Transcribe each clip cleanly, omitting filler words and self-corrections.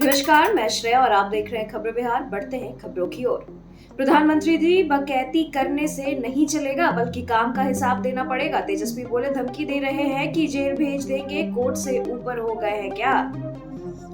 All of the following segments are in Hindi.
नमस्कार, मैं श्रेया और आप देख रहे हैं खबर बिहार। बढ़ते हैं खबरों की ओर। प्रधानमंत्री जी डकैती करने से नहीं चलेगा बल्कि काम का हिसाब देना पड़ेगा। तेजस्वी बोले धमकी दे रहे हैं कि जेल भेज देंगे, कोर्ट से ऊपर हो गए हैं क्या।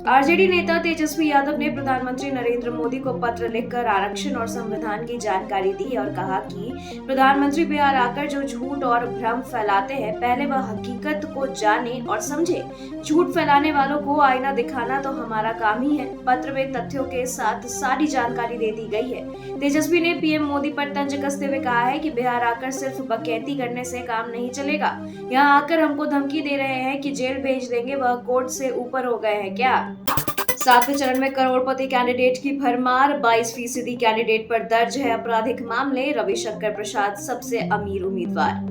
आरजेडी नेता तेजस्वी यादव ने प्रधानमंत्री नरेंद्र मोदी को पत्र लिखकर आरक्षण और संविधान की जानकारी दी और कहा कि प्रधानमंत्री बिहार आकर जो झूठ और भ्रम फैलाते हैं, पहले वह हकीकत को जाने और समझे। झूठ फैलाने वालों को आईना दिखाना तो हमारा काम ही है। पत्र में तथ्यों के साथ सारी जानकारी दे दी गई है। तेजस्वी ने पीएम मोदी पर तंज कसते हुए कहा है कि बिहार आकर सिर्फ बकैती करने से काम नहीं चलेगा। यहाँ आकर हमको धमकी दे रहे हैं कि जेल भेज देंगे, वह कोर्ट से ऊपर हो गए हैं क्या। 7वें चरण में करोड़पति कैंडिडेट की भरमार, 22% कैंडिडेट पर दर्ज है आपराधिक मामले। रविशंकर प्रसाद सबसे अमीर उम्मीदवार।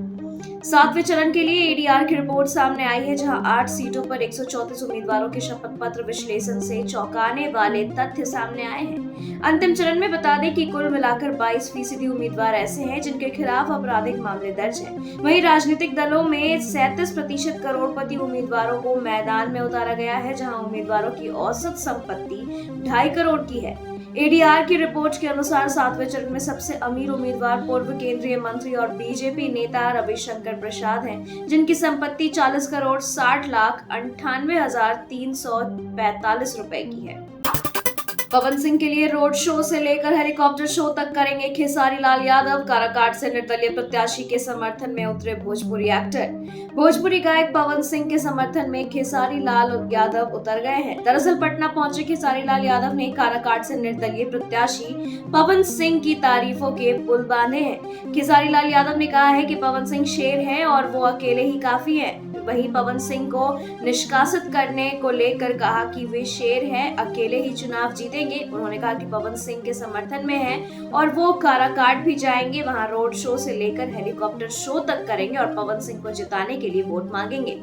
7वें चरण के लिए एडीआर की रिपोर्ट सामने आई है, जहां 8 सीटों पर 134 उम्मीदवारों के शपथ पत्र विश्लेषण से चौंकाने वाले तथ्य सामने आए हैं। अंतिम चरण में बता दें कि कुल मिलाकर 22% उम्मीदवार ऐसे हैं जिनके खिलाफ आपराधिक मामले दर्ज हैं। वहीं राजनीतिक दलों में 37% करोड़पति उम्मीदवारों को मैदान में उतारा गया है, जहां उम्मीदवारों की औसत संपत्ति 2.5 करोड़ की है। एडीआर की रिपोर्ट के अनुसार 7वें चरण में सबसे अमीर उम्मीदवार पूर्व केंद्रीय मंत्री और बीजेपी नेता रविशंकर प्रसाद हैं, जिनकी संपत्ति 40 करोड़ 60 लाख 98,345 रुपए की है। पवन सिंह के लिए रोड शो से लेकर हेलीकॉप्टर शो तक करेंगे खेसारी लाल यादव। काराकाट से निर्दलीय प्रत्याशी के समर्थन में उतरे भोजपुरी एक्टर। भोजपुरी गायक पवन सिंह के समर्थन में खेसारी लाल यादव उतर गए हैं। दरअसल पटना पहुंचे खेसारी लाल यादव ने काराकाट से निर्दलीय प्रत्याशी पवन सिंह की तारीफों के पुल बांधे हैं। खेसारी लाल यादव ने कहा है कि पवन सिंह शेर हैं और वो अकेले ही काफी हैं। वहीं पवन सिंह को निष्कासित करने को लेकर कहा कि वे शेर हैं, अकेले ही चुनाव जीतेंगे। उन्होंने कहा कि पवन सिंह के समर्थन में हैं और वो काराकाट भी जाएंगे, वहां रोड शो से लेकर हेलीकॉप्टर शो तक करेंगे और पवन सिंह को जिताने के लिए वोट मांगेंगे।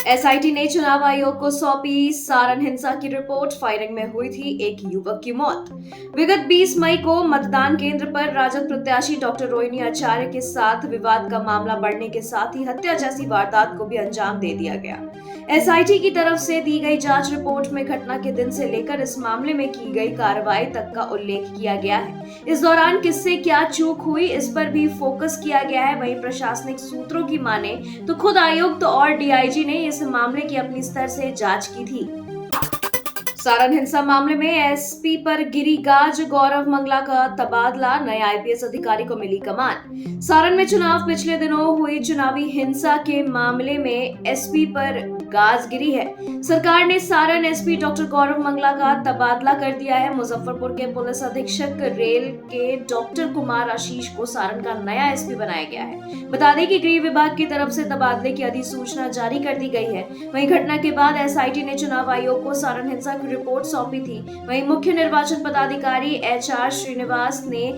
एसआईटी ने चुनाव आयोग को सौंपी सारण हिंसा की रिपोर्ट। फायरिंग में हुई थी एक युवक की मौत। विगत 20 मई को मतदान केंद्र पर राजद प्रत्याशी डॉक्टर रोहिणी आचार्य के साथ विवाद का मामला बढ़ने के साथ ही हत्या जैसी वारदात को भी अंजाम दे दिया गया। एसआईटी की तरफ से दी गई जांच रिपोर्ट में घटना के दिन से लेकर इस मामले में की गई कार्रवाई तक का उल्लेख किया गया है। इस दौरान किससे क्या चूक हुई, इस पर भी फोकस किया गया है। वहीं प्रशासनिक सूत्रों की माने तो खुद आयुक्त और डीआईजी ने इस मामले की अपनी स्तर से जांच की थी। सारण हिंसा मामले में एसपी पर गिरी गाज, गौरव मंगला का तबादला, नए आईपीएस अधिकारी को मिली कमान। सारण में चुनाव पिछले दिनों हुई चुनावी हिंसा के मामले में एसपी पर गाज गिरी है। सरकार ने सारण एसपी डॉक्टर गौरव मंगला का तबादला कर दिया है। मुजफ्फरपुर के पुलिस अधीक्षक रेल के डॉक्टर कुमार आशीष को सारण का नया एसपी बनाया गया है। बता दें कि गृह विभाग की तरफ से तबादले की अधिसूचना जारी कर दी गई है। वहीं घटना के बाद एसआईटी ने चुनाव आयोग को सारण हिंसा की रिपोर्ट सौंपी थी। वहीं मुख्य निर्वाचन पदाधिकारी एचआर श्रीनिवास ने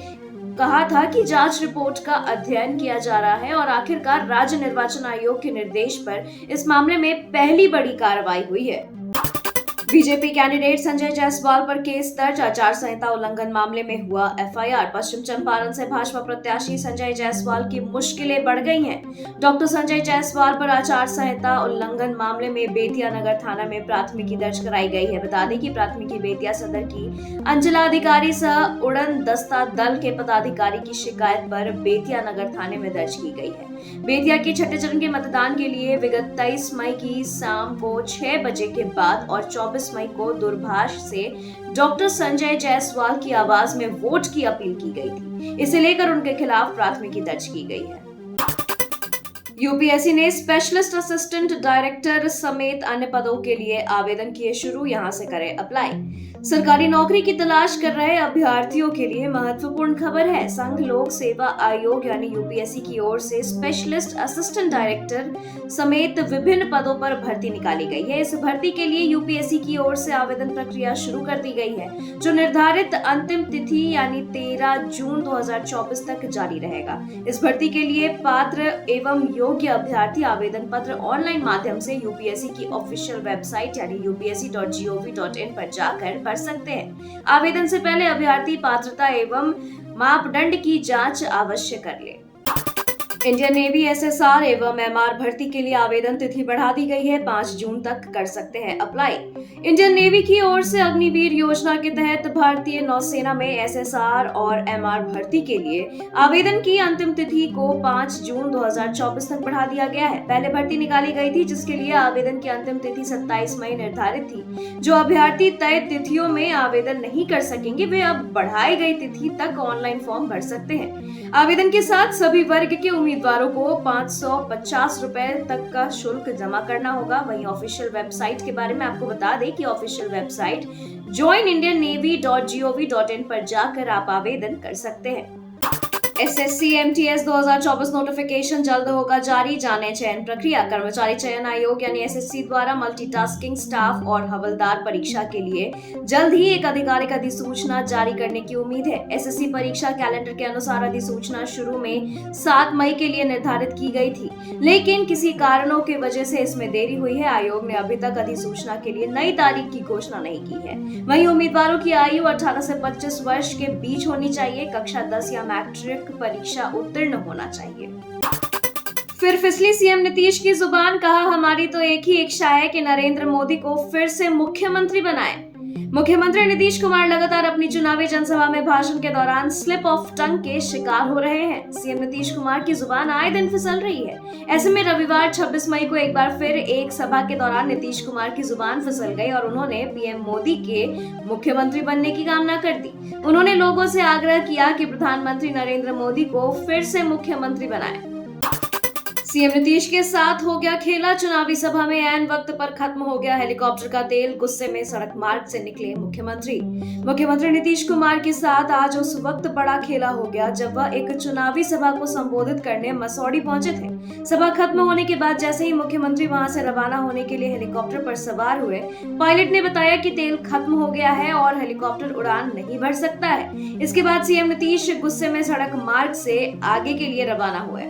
कहा था कि जांच रिपोर्ट का अध्ययन किया जा रहा है और आखिरकार राज्य निर्वाचन आयोग के निर्देश पर इस मामले में पहली बड़ी कार्रवाई हुई है। बीजेपी कैंडिडेट संजय जायसवाल पर केस दर्ज, आचार संहिता उल्लंघन मामले में हुआ एफआईआर। पश्चिम चंपारण से भाजपा प्रत्याशी संजय जायसवाल की मुश्किलें बढ़ गई हैं। डॉक्टर संजय जायसवाल पर आचार संहिता उल्लंघन मामले में बेतिया नगर थाना में प्राथमिकी दर्ज कराई गई है। बता दें कि प्राथमिकी बेतिया सदर की अंचलाधिकारी सह उड़न दस्ता दल के पदाधिकारी की शिकायत पर बेतिया नगर थाने में दर्ज की गई है। बेतिया के छठे चरण के मतदान के लिए विगत 23 मई की शाम को 6 बजे के बाद और 24 मई को दूरभाष से डॉक्टर संजय जायसवाल की आवाज में वोट की अपील की गई थी। इसे लेकर उनके खिलाफ प्राथमिकी दर्ज की गई है। यूपीएससी ने स्पेशलिस्ट असिस्टेंट डायरेक्टर समेत अन्य पदों के लिए आवेदन किए शुरू, यहां से करें अप्लाई। सरकारी नौकरी की तलाश कर रहे अभ्यर्थियों के लिए महत्वपूर्ण खबर है। संघ लोक सेवा आयोग यानी यूपीएससी की ओर से स्पेशलिस्ट असिस्टेंट डायरेक्टर समेत विभिन्न पदों पर भर्ती निकाली गई है। इस भर्ती के लिए यूपीएससी की ओर से आवेदन प्रक्रिया शुरू कर दी गई है, जो निर्धारित अंतिम तिथि यानी 13 जून 2024 तक जारी रहेगा। इस भर्ती के लिए पात्र एवं योग्य अभ्यर्थी आवेदन पत्र ऑनलाइन माध्यम से यूपीएससी की ऑफिशियल वेबसाइट यानी upsc.gov.in पर जाकर भर सकते हैं। आवेदन से पहले अभ्यर्थी पात्रता एवं मापदंड की जांच अवश्य कर ले। इंडियन नेवी एसएसआर एवं एमआर भर्ती के लिए आवेदन तिथि बढ़ा दी गई है। 5 जून तक कर सकते हैं अप्लाई। इंडियन नेवी की ओर से अग्निवीर योजना के तहत भारतीय नौसेना में एसएसआर और एमआर भर्ती के लिए आवेदन की अंतिम तिथि को 5 जून 2024 तक बढ़ा दिया गया है। पहले भर्ती निकाली गई थी जिसके लिए आवेदन की अंतिम तिथि 27 मई निर्धारित थी। जो अभ्यर्थी तय तिथियों में आवेदन नहीं कर सकेंगे वे अब बढ़ाई गई तिथि तक ऑनलाइन फॉर्म भर सकते हैं। आवेदन के साथ सभी वर्ग के उम्मीदवारों को 550 रुपए तक का शुल्क जमा करना होगा। वहीं ऑफिशियल वेबसाइट के बारे में आपको बता दें कि ऑफिशियल वेबसाइट joinindiannavy.gov.in पर जाकर आप आवेदन कर सकते हैं। एसएससी एमटीएस 2024 नोटिफिकेशन जल्द होगा जारी। जाने चयन प्रक्रिया। कर्मचारी चयन आयोग यानी एसएससी द्वारा मल्टीटास्किंग स्टाफ और हवलदार परीक्षा के लिए जल्द ही एक आधिकारिक अधिसूचना जारी करने की उम्मीद है। एसएससी परीक्षा कैलेंडर के अनुसार अधिसूचना शुरू में 7 मई के लिए निर्धारित की गई थी, लेकिन किसी कारणों की वजह से इसमें देरी हुई है। आयोग ने अभी तक अधिसूचना के लिए नई तारीख की घोषणा नहीं की है। वहीं उम्मीदवारों की आयु 18 से 25 वर्ष के बीच होनी चाहिए। कक्षा 10 या मैट्रिक परीक्षा उत्तीर्ण होना चाहिए। फिर फिसली सीएम नीतीश की जुबान। कहा, हमारी तो एक ही इच्छा है कि नरेंद्र मोदी को फिर से मुख्यमंत्री बनाएं। मुख्यमंत्री नीतीश कुमार लगातार अपनी चुनावी जनसभा में भाषण के दौरान स्लिप ऑफ टंग के शिकार हो रहे हैं। सीएम नीतीश कुमार की जुबान आए दिन फिसल रही है। ऐसे में रविवार 26 मई को एक बार फिर एक सभा के दौरान नीतीश कुमार की जुबान फिसल गई और उन्होंने पीएम मोदी के मुख्यमंत्री बनने की कामना कर दी। उन्होंने लोगों से आग्रह किया कि प्रधानमंत्री नरेंद्र मोदी को फिर से मुख्यमंत्री बनाएं। सीएम नीतीश के साथ हो गया खेला। चुनावी सभा में ऐन वक्त पर खत्म हो गया हेलीकॉप्टर का तेल। गुस्से में सड़क मार्ग से निकले मुख्यमंत्री नीतीश कुमार के साथ आज उस वक्त बड़ा खेला हो गया जब वह एक चुनावी सभा को संबोधित करने मसौड़ी पहुंचे थे। सभा खत्म होने के बाद जैसे ही मुख्यमंत्री वहां से रवाना होने के लिए हेलीकॉप्टर पर सवार हुए, पायलट ने बताया कि तेल खत्म हो गया है और हेलीकॉप्टर उड़ान नहीं भर सकता है। इसके बाद सीएम नीतीश गुस्से में सड़क मार्ग से आगे के लिए रवाना हुए।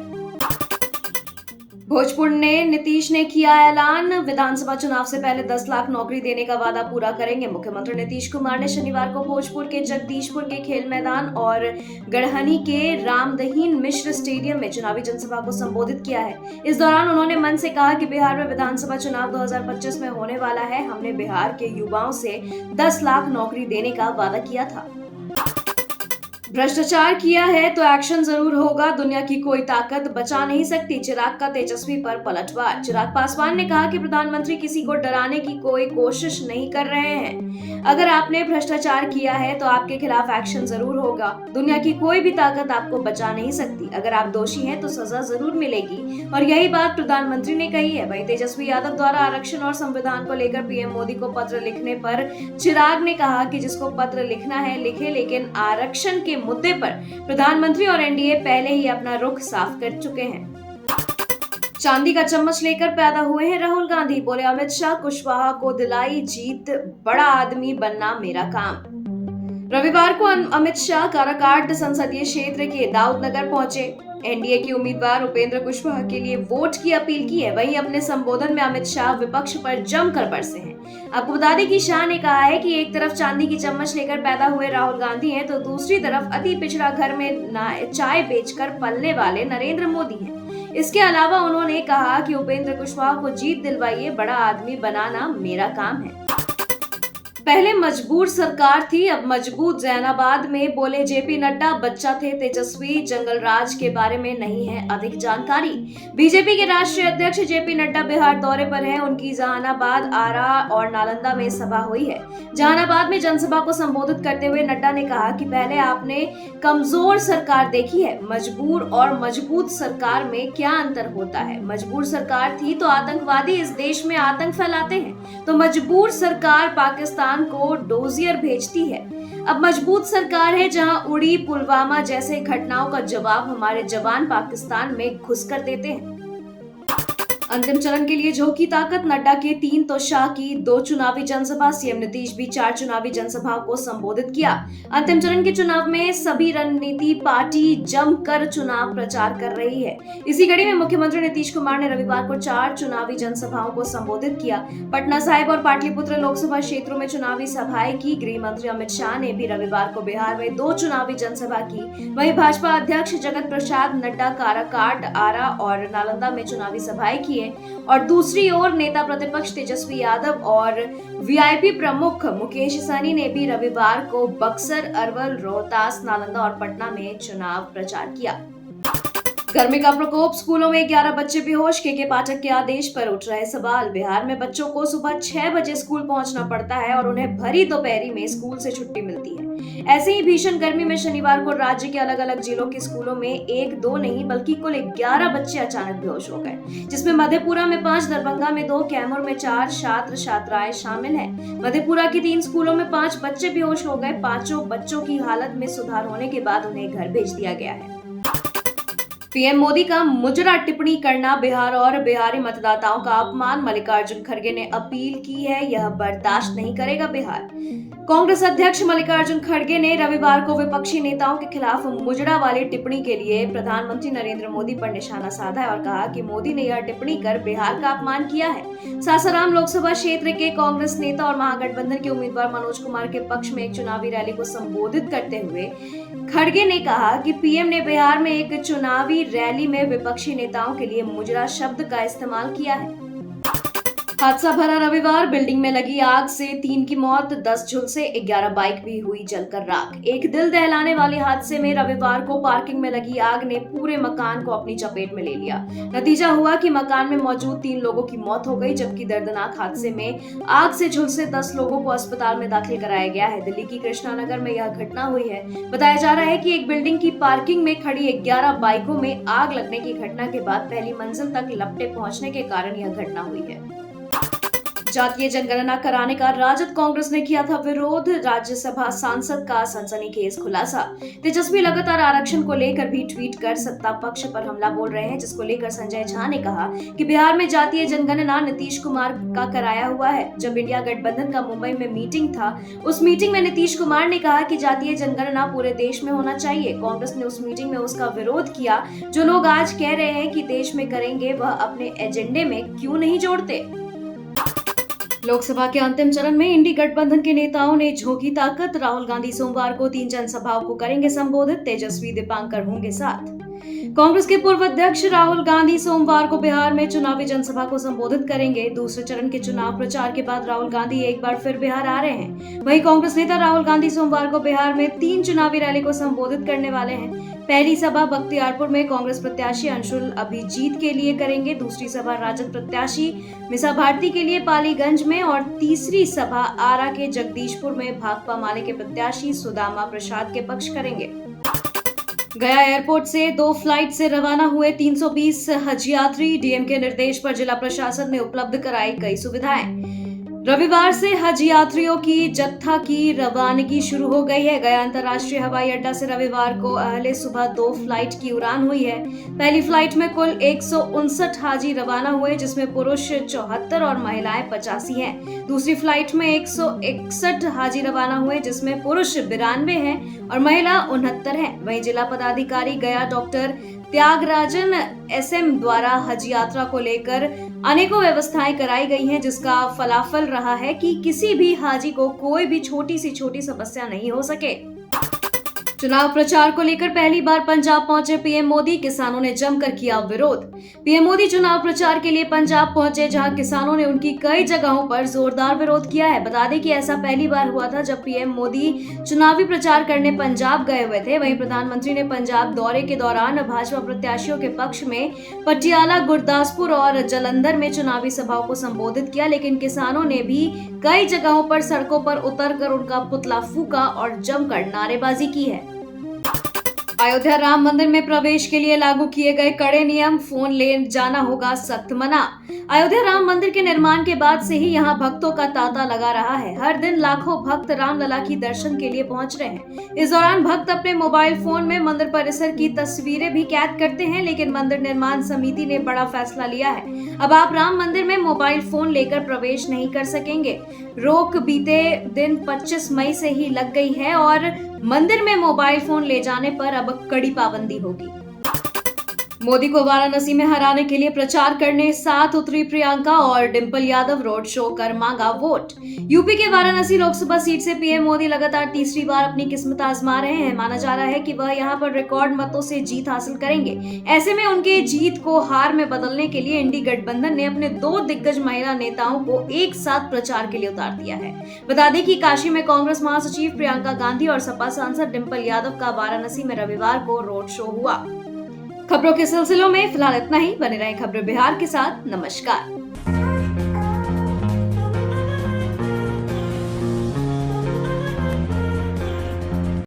भोजपुर ने नीतीश ने किया ऐलान। विधानसभा चुनाव से पहले 10 लाख नौकरी देने का वादा पूरा करेंगे। मुख्यमंत्री नीतीश कुमार ने शनिवार को भोजपुर के जगदीशपुर के खेल मैदान और गढ़हनी के रामदहीन मिश्र स्टेडियम में चुनावी जनसभा को संबोधित किया है। इस दौरान उन्होंने मन से कहा कि बिहार में विधानसभा चुनाव 2025 में होने वाला है। हमने बिहार के युवाओं से 10 लाख नौकरी देने का वादा किया था। भ्रष्टाचार किया है तो एक्शन जरूर होगा। दुनिया की कोई ताकत बचा नहीं सकती। चिराग का तेजस्वी पर पलटवार। चिराग पासवान ने कहा कि प्रधानमंत्री किसी को डराने की कोई कोशिश नहीं कर रहे हैं। अगर आपने भ्रष्टाचार किया है तो आपके खिलाफ एक्शन जरूर होगा। दुनिया की कोई भी ताकत आपको बचा नहीं सकती। अगर आप दोषी हैं तो सजा जरूर मिलेगी और यही बात प्रधानमंत्री ने कही है। वहीं तेजस्वी यादव द्वारा आरक्षण और संविधान को लेकर पीएम मोदी को पत्र लिखने पर चिराग ने कहा कि जिसको पत्र लिखना है लिखे, लेकिन आरक्षण के मुद्दे पर प्रधानमंत्री और एनडीए पहले ही अपना रुख साफ कर चुके हैं। चांदी का चम्मच लेकर पैदा हुए हैं राहुल गांधी। बोले, अमित शाह कुशवाहा को दिलाई जीत, बड़ा आदमी बनना मेरा काम। रविवार को अमित शाह काराकाट संसदीय क्षेत्र के दाऊदनगर पहुंचे। एनडीए के उम्मीदवार उपेंद्र कुशवाहा के लिए वोट की अपील की है। वहीं अपने संबोधन में अमित शाह विपक्ष पर जमकर बरसे हैं। आपको बता दें कि शाह ने कहा है कि एक तरफ चांदी की चम्मच लेकर पैदा हुए राहुल गांधी हैं तो दूसरी तरफ अति पिछड़ा घर में चाय बेचकर पलने वाले नरेंद्र मोदी हैं। इसके अलावा उन्होंने कहा कि उपेंद्र कुशवाहा को जीत दिलवाइए, बड़ा आदमी बनाना मेरा काम है। पहले मजबूर सरकार थी, अब मजबूत। जैनाबाद में बोले जेपी नड्डा, बच्चा थे तेजस्वी, जंगल राज के बारे में नहीं है अधिक जानकारी। बीजेपी के राष्ट्रीय अध्यक्ष जेपी नड्डा बिहार दौरे पर हैं। उनकी जहानाबाद, आरा और नालंदा में सभा हुई है। जहानाबाद में जनसभा को संबोधित करते हुए नड्डा ने कहा कि पहले आपने कमजोर सरकार देखी है, मजबूर और मजबूत सरकार में क्या अंतर होता है। मजबूर सरकार थी तो आतंकवादी इस देश में आतंक फैलाते हैं, तो मजबूर सरकार पाकिस्तान को डोजियर भेजती है। अब मजबूत सरकार है जहां उड़ी, पुलवामा जैसे घटनाओं का जवाब हमारे जवान पाकिस्तान में घुसकर देते हैं। अंतिम चरण के लिए झोंकी ताकत, नड्डा के 3 तो शाह की 2 चुनावी जनसभा, सीएम नीतीश भी 4 चुनावी जनसभाओं को संबोधित किया। अंतिम चरण के चुनाव में सभी रणनीति पार्टी जमकर चुनाव प्रचार कर रही है। इसी कड़ी में मुख्यमंत्री नीतीश कुमार ने रविवार को 4 चुनावी जनसभाओं को संबोधित किया। पटना साहिब और पाटलिपुत्र लोकसभा क्षेत्रों में चुनावी सभाएं की। गृह मंत्री अमित शाह ने भी रविवार को बिहार में 2 चुनावी जनसभा की। वहीं भाजपा अध्यक्ष जगत प्रसाद नड्डा काराकाट, आरा और नालंदा में चुनावी सभाएं की और दूसरी ओर नेता प्रतिपक्ष तेजस्वी यादव और वीआईपी प्रमुख मुकेश सहनी ने भी रविवार को बक्सर, अरवल, रोहतास, नालंदा और पटना में चुनाव प्रचार किया। गर्मी का प्रकोप, स्कूलों में 11 बच्चे बेहोश, के पाठक के आदेश पर उठ रहे सवाल। बिहार में बच्चों को सुबह 6 बजे स्कूल पहुंचना पड़ता है और उन्हें भरी दोपहरी में स्कूल से छुट्टी मिलती है। ऐसे ही भीषण गर्मी में शनिवार को राज्य के अलग अलग जिलों के स्कूलों में 1-2 नहीं बल्कि कुल 11 बच्चे अचानक बेहोश हो गए, जिसमें मधेपुरा में 5, दरभंगा में 2, कैमूर में 4 छात्र छात्राएं शामिल हैं। मधेपुरा के 3 स्कूलों में 5 बच्चे बेहोश हो गए। 5 बच्चों की हालत में सुधार होने के बाद उन्हें घर भेज दिया गया है। पीएम मोदी का मुजरा टिप्पणी करना बिहार और बिहारी मतदाताओं का अपमान, मल्लिकार्जुन खड़गे ने अपील की है, यह बर्दाश्त नहीं करेगा बिहार। कांग्रेस अध्यक्ष मल्लिकार्जुन खड़गे ने रविवार को विपक्षी नेताओं के खिलाफ मुजरा वाली टिप्पणी के लिए प्रधानमंत्री नरेंद्र मोदी पर निशाना साधा है और कहा कि मोदी ने यह टिप्पणी कर बिहार का अपमान किया है। सासाराम लोकसभा क्षेत्र के कांग्रेस नेता और महागठबंधन के उम्मीदवार मनोज कुमार के पक्ष में एक चुनावी रैली को संबोधित करते हुए खड़गे ने कहा कि पीएम ने बिहार में एक चुनावी रैली में विपक्षी नेताओं के लिए मुजरा शब्द का इस्तेमाल किया है। हादसा भरा रविवार, बिल्डिंग में लगी आग से 3 की मौत, 10 झुलसे, 11 बाइक भी हुई जलकर राख। एक दिल दहलाने वाले हादसे में रविवार को पार्किंग में लगी आग ने पूरे मकान को अपनी चपेट में ले लिया। नतीजा हुआ कि मकान में मौजूद 3 लोगों की मौत हो गई, जबकि दर्दनाक हादसे में आग से झुलसे 10 लोगों को अस्पताल में दाखिल कराया गया है। दिल्ली की कृष्णानगर में यह घटना हुई है। बताया जा रहा है कि एक बिल्डिंग की पार्किंग में खड़ी 11 बाइकों में आग लगने की घटना के बाद पहली मंजिल तक लपटे पहुंचने के कारण यह घटना हुई है। जातीय जनगणना कराने का राजद कांग्रेस ने किया था विरोध, राज्यसभा सांसद का सनसनीखेज खुलासा। तेजस्वी लगातार आरक्षण को लेकर भी ट्वीट कर सत्ता पक्ष पर हमला बोल रहे हैं, जिसको लेकर संजय झा ने कहा कि बिहार में जातीय जनगणना नीतीश कुमार का कराया हुआ है। जब इंडिया गठबंधन का मुंबई में मीटिंग था, उस मीटिंग में नीतीश कुमार ने कहा कि जातीय जनगणना पूरे देश में होना चाहिए। कांग्रेस ने उस मीटिंग में उसका विरोध किया। जो लोग आज कह रहे हैं कि देश में करेंगे, वह अपने एजेंडे में क्यों नहीं जोड़ते। लोकसभा के अंतिम चरण में इंडी गठबंधन के नेताओं ने झोंकी ताकत, राहुल गांधी सोमवार को 3 जनसभाओं को करेंगे संबोधित, तेजस्वी दीपांकर होंगे साथ। कांग्रेस के पूर्व अध्यक्ष राहुल गांधी सोमवार को बिहार में चुनावी जनसभा को संबोधित करेंगे। दूसरे चरण के चुनाव प्रचार के बाद राहुल गांधी एक बार फिर बिहार आ रहे हैं। वहीं कांग्रेस नेता राहुल गांधी सोमवार को बिहार में 3 चुनावी रैली को संबोधित करने वाले हैं। पहली सभा बख्तियारपुर में कांग्रेस प्रत्याशी अंशुल अभिजीत के लिए करेंगे, दूसरी सभा राजद प्रत्याशी मिसा भारती के लिए पालीगंज में और तीसरी सभा आरा के जगदीशपुर में भाकपा माले के प्रत्याशी सुदामा प्रसाद के पक्ष करेंगे। गया एयरपोर्ट से 2 फ्लाइट से रवाना हुए 320 हज यात्री, डीएम के निर्देश पर जिला प्रशासन ने उपलब्ध कराई कई सुविधाएं। रविवार से हज यात्रियों की जत्था की रवानगी शुरू हो गई है। गया अंतर्राष्ट्रीय हवाई अड्डा से रविवार को अहले सुबह 2 फ्लाइट की उड़ान हुई है। पहली फ्लाइट में कुल 159 हाजी रवाना हुए, जिसमें पुरुष 74 और महिलाएं 85 हैं। दूसरी फ्लाइट में 161 हाजी रवाना हुए, जिसमें पुरुष 92 हैं और महिला 69 हैं। वहीं जिला पदाधिकारी गया डॉक्टर त्यागराजन एसएम द्वारा हज यात्रा को लेकर अनेकों व्यवस्थाएं कराई गई हैं, जिसका फलाफल रहा है कि किसी भी हाजी को कोई भी छोटी सी समस्या नहीं हो सके। चुनाव प्रचार को लेकर पहली बार पंजाब पहुंचे पीएम मोदी, किसानों ने जमकर किया विरोध। पीएम मोदी चुनाव प्रचार के लिए पंजाब पहुंचे, जहां किसानों ने उनकी कई जगहों पर जोरदार विरोध किया है। बता दें कि ऐसा पहली बार हुआ था जब पीएम मोदी चुनावी प्रचार करने पंजाब गए हुए थे। वहीं प्रधानमंत्री ने पंजाब दौरे के दौरान भाजपा प्रत्याशियों के पक्ष में पटियाला, गुरदासपुर और जलंधर में चुनावी सभाओं को संबोधित किया, लेकिन किसानों ने भी कई जगहों पर सड़कों पर उतरकर उनका पुतला फूंका और जमकर नारेबाजी की है। अयोध्या राम मंदिर में प्रवेश के लिए लागू किए गए कड़े नियम, फोन ले जाना होगा सख्त मना। अयोध्या राम मंदिर के निर्माण के बाद से ही यहां भक्तों का तांता लगा रहा है। हर दिन लाखों भक्त रामलला की दर्शन के लिए पहुंच रहे हैं। इस दौरान भक्त अपने मोबाइल फोन में मंदिर परिसर की तस्वीरें भी कैद करते हैं, लेकिन मंदिर निर्माण समिति ने बड़ा फैसला लिया है। अब आप राम मंदिर में मोबाइल फोन लेकर प्रवेश नहीं कर सकेंगे। रोक बीते दिन 25 मई से ही लग गई है और मंदिर में मोबाइल फोन ले जाने पर अब कड़ी पाबंदी होगी। मोदी को वाराणसी में हराने के लिए प्रचार करने साथ उतरी प्रियंका और डिंपल यादव, रोड शो कर मांगा वोट। यूपी के वाराणसी लोकसभा सीट से पीएम मोदी लगातार तीसरी बार अपनी किस्मत आजमा रहे हैं। माना जा रहा है कि वह यहां पर रिकॉर्ड मतों से जीत हासिल करेंगे। ऐसे में उनके जीत को हार में बदलने के लिए इंडी गठबंधन ने अपने 2 दिग्गज महिला नेताओं को एक साथ प्रचार के लिए उतार दिया है। बता दें कि काशी में कांग्रेस महासचिव प्रियंका गांधी और सपा सांसद डिंपल यादव का वाराणसी में रविवार को रोड शो हुआ। खबरों के सिलसिलों में फिलहाल इतना ही। बने रहें खबरें बिहार के साथ। नमस्कार।